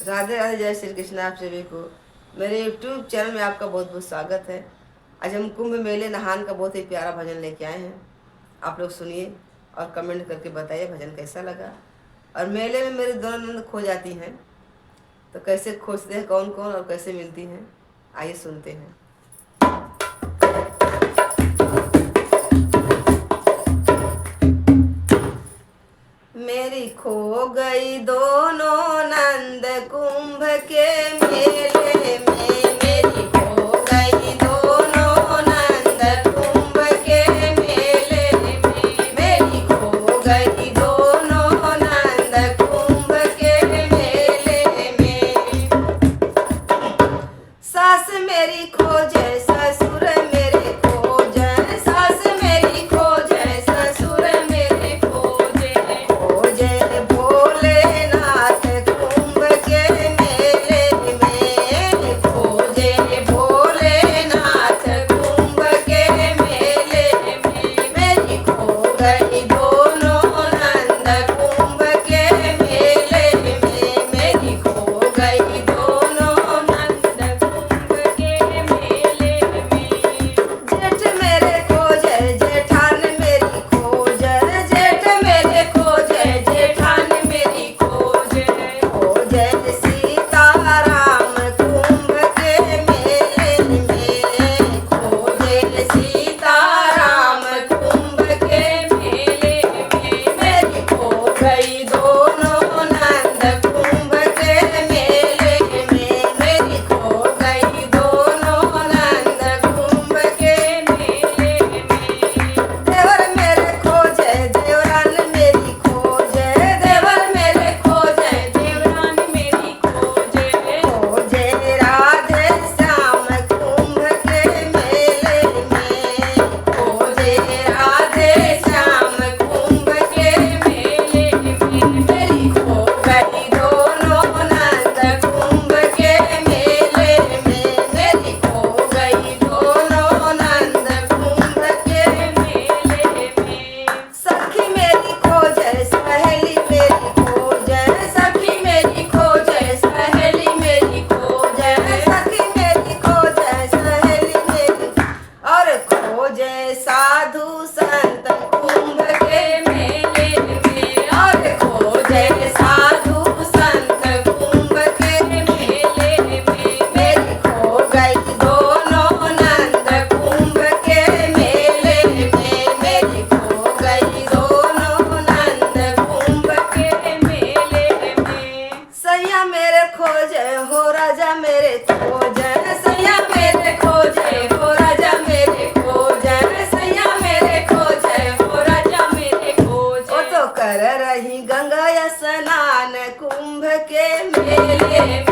राधे राधे, जय श्री कृष्ण। आप सभी को मेरे YouTube चैनल में आपका बहुत बहुत स्वागत है। आज हम कुंभ मेले नहान का बहुत ही प्यारा भजन लेके आए हैं। आप लोग सुनिए और कमेंट करके बताइए भजन कैसा लगा। और मेले में मेरी दोनों नंद खो जाती हैं, तो कैसे खोजते हैं, कौन कौन और कैसे मिलती हैं, आइए सुनते हैं। मेरी खो गई दोनों नंद कुंभ के मेले में। मेरी खो गई दोनों नंद कुंभ के मेले में। मेरी खो गई दोनों नंद कुंभ के मेले में। सास मेरी खोजे ससुर मेरे खोजे, सास मेरी खोजे ससुर मेरे खोजे। खोजे भोलेनाथ कुंभ के मेले में। खोजे भोलेनाथ कुंभ के मेले में। मेरी खो गई दोनों नंद कुंभ के मेले में। मेरी खो गई दोनों नंद कुंभ के मेले में। जेठ मेरे खोजे जेठान मेरी खोजे, जेठ मेरे खोजे जेठान मेरी खोजे। खोजे सीताराम कुंभ के मेले में। खोजे सीताराम कुंभ के मेले में। मेरी खो गई दोनों नंद कुंभ के मेले में। मेरी खो गई दोनों नंद कुंभ के मेले में। देवर मेरे खोजे देवरान मेरी खोजे, देवर मेरे खोजे देवरान मेरी खोजे। खोजे राधे श्याम कुंभ के मेले में। खोजे राधे श्याम कुंभ के मेले में। मेरी खो गई दोनों नंद कुंभ के मेले में। मेरी खो गई दोनों नंद कुंभ के मेले में। सखी मेरी खोजे सहेली मेरी खोजे, सखी मेरी खोजे सहेली मेरी खोजे। सखी मेरी खोजे सहेली मेरी और खोजे साधु संत कुंभ के मेले में। और खोजे साधु संत कुंभ के मेले में। मेरी खो गई दोनों नंद कुंभ के मेले में। मेरी खो गई दोनों नंद कुंभ के मेले में। सैया मेरे खोजे हो राजा मेरे खोजे, सैया मेरे खोजे हो राजा मेरे खोजे। सैया मेरे खोजे हो राजा मेरे खोजे। ओ तो कर रही गंगा स्नान कुंभ के मेले में।